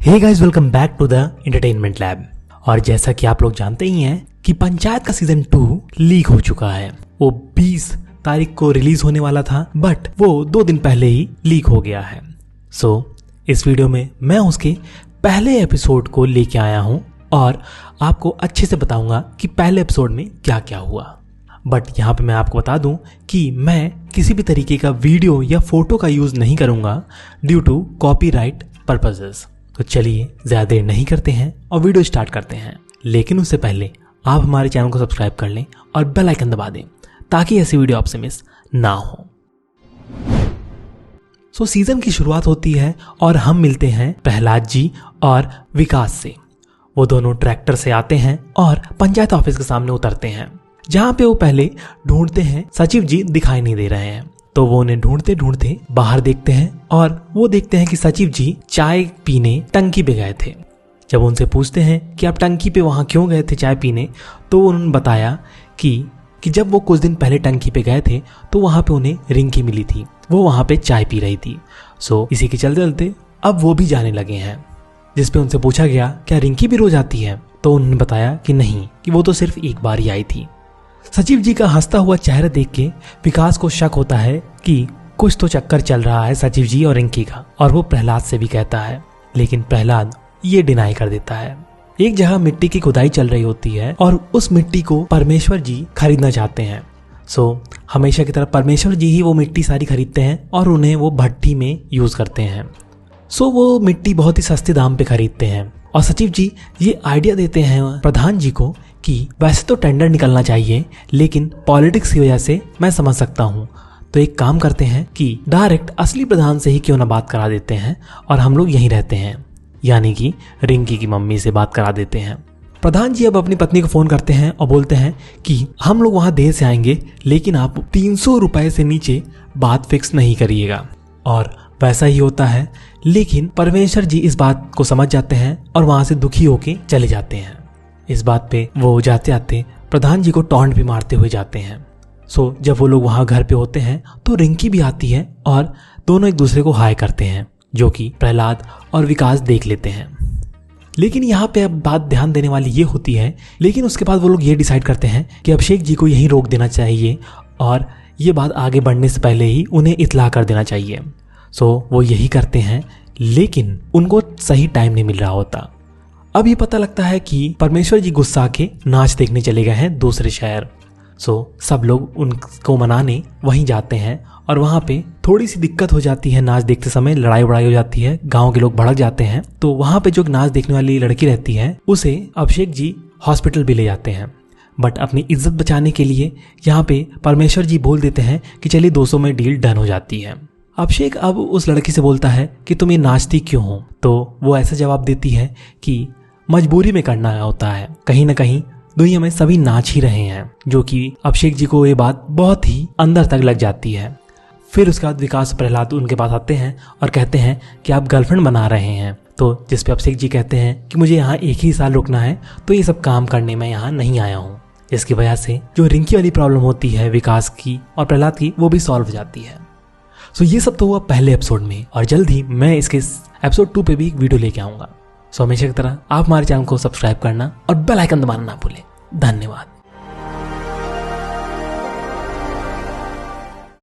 Hey guys, welcome back to the entertainment lab. और जैसा कि आप लोग जानते ही हैं कि पंचायत का सीजन 2 लीक हो चुका है। वो 20 तारीख को रिलीज होने वाला था, बट वो 2 दिन पहले ही लीक हो गया है। इस वीडियो में मैं उसके पहले एपिसोड को लेके आया हूं और आपको अच्छे से बताऊंगा कि पहले एपिसोड में क्या क्या हुआ। बट यहाँ पे मैं आपको बता दूं कि मैं किसी भी तरीके का वीडियो या फोटो का यूज नहीं करूंगा ड्यू टू कॉपीराइट पर्पसेस। तो चलिए ज्यादा देर नहीं करते हैं और वीडियो स्टार्ट करते हैं। लेकिन उससे पहले आप हमारे चैनल को सब्सक्राइब कर लें और बेल आइकन दबा दें ताकि ऐसी वीडियो आपसे मिस ना हो। सीजन की शुरुआत होती है और हम मिलते हैं प्रहलाद जी और विकास से। वो दोनों ट्रैक्टर से आते हैं और पंचायत ऑफिस के सामने उतरते हैं, जहाँ पे वो पहले ढूंढते हैं सचिव जी दिखाई नहीं दे रहे हैं। तो वो उन्हें ढूंढते ढूंढते बाहर देखते हैं और वो देखते हैं कि सचिव जी चाय पीने टंकी पे गए थे। जब उनसे पूछते हैं कि आप टंकी पे वहां क्यों गए थे चाय पीने, तो उन्होंने बताया कि जब वो कुछ दिन पहले टंकी पे गए थे तो वहां पे उन्हें रिंकी मिली थी, वो वहां पे चाय पी रही थी। इसी के चलते चलते अब वो भी जाने लगे हैं। जिसपे उनसे पूछा गया क्या रिंकी भी रोज आती है, तो उन्होंने बताया कि नहीं, कि वो तो सिर्फ एक बार ही आई थी। सचिव जी का हंसता हुआ चेहरा देख के विकास को शक होता है कि कुछ तो चक्कर चल रहा है सचिव जी और रिंकी का, और वो प्रहलाद से भी कहता है, लेकिन प्रहलाद ये डिनाई कर देता है। एक जगह मिट्टी की खुदाई चल रही होती है और उस मिट्टी को परमेश्वर जी खरीदना चाहते हैं। हमेशा की तरह परमेश्वर जी ही वो मिट्टी सारी खरीदते हैं और उन्हें वो भट्टी में यूज करते हैं। वो मिट्टी बहुत ही सस्ते दाम पे खरीदते हैं और सचिव जी ये आइडिया देते हैं प्रधान जी को कि वैसे तो टेंडर निकलना चाहिए, लेकिन पॉलिटिक्स की वजह से मैं समझ सकता हूँ, तो एक काम करते हैं कि डायरेक्ट असली प्रधान से ही क्यों ना बात करा देते हैं और हम लोग यहीं रहते हैं, यानी कि रिंकी की मम्मी से बात करा देते हैं। प्रधान जी अब अपनी पत्नी को फोन करते हैं और बोलते हैं कि हम लोग वहां देर से आएंगे, लेकिन आप 300 रुपए से नीचे बात फिक्स नहीं करिएगा। और वैसा ही होता है, लेकिन परमेश्वर जी इस बात को समझ जाते हैं और वहां से दुखी होके चले जाते हैं। इस बात पे वो जाते आते प्रधान जी को टॉन्ट भी मारते हुए जाते हैं। जब वो लोग वहां घर पे होते हैं तो रिंकी भी आती है और दोनों एक दूसरे को हाय करते हैं, जो कि प्रहलाद और विकास देख लेते हैं। लेकिन यहाँ पे अब बात ध्यान देने वाली ये होती है, लेकिन उसके बाद वो लोग ये डिसाइड करते हैं कि अभिषेक जी को यहीं रोक देना चाहिए और ये बात आगे बढ़ने से पहले ही उन्हें इत्तला कर देना चाहिए। वो यही करते हैं, लेकिन उनको सही टाइम नहीं मिल रहा होता। अब ये पता लगता है कि परमेश्वर जी गुस्सा के नाच देखने चले गए हैं दूसरे शहर। सब लोग उनको मनाने वहीं जाते हैं और वहां पे थोड़ी सी दिक्कत हो जाती है। नाच देखते समय लड़ाई वड़ाई हो जाती है, गांव के लोग भड़क जाते हैं। तो वहां पे जो नाच देखने वाली लड़की रहती है उसे अभिषेक जी हॉस्पिटल भी ले जाते हैं, बट अपनी इज्जत बचाने के लिए यहाँ पे परमेश्वर जी बोल देते हैं कि चलिए 200 में डील डन हो जाती है। अभिषेक अब उस लड़की से बोलता है कि तुम ये नाचती क्यों हो, तो वो ऐसा जवाब देती है कि मजबूरी में करना होता है, कहीं ना कहीं दुनिया में सभी नाच ही रहे हैं, जो कि अभिषेक जी को ये बात बहुत ही अंदर तक लग जाती है। फिर उसके बाद विकास प्रहलाद उनके पास आते हैं और कहते हैं कि आप गर्लफ्रेंड बना रहे हैं। तो जिसपे अभिषेक जी कहते हैं कि मुझे यहाँ 1 ही साल रुकना है, तो ये सब काम करने में यहाँ नहीं आया हूँ। जिसकी वजह से जो रिंकी वाली प्रॉब्लम होती है विकास की और प्रहलाद की, वो भी सॉल्व हो जाती है। ये सब तो हुआ पहले एपिसोड में, और जल्द ही मैं इसके एपिसोड 2 पे भी एक वीडियो लेके आऊंगा। हमेशा की तरह आप हमारे चैनल को सब्सक्राइब करना और बेल आइकन दबाना ना भूलें। धन्यवाद।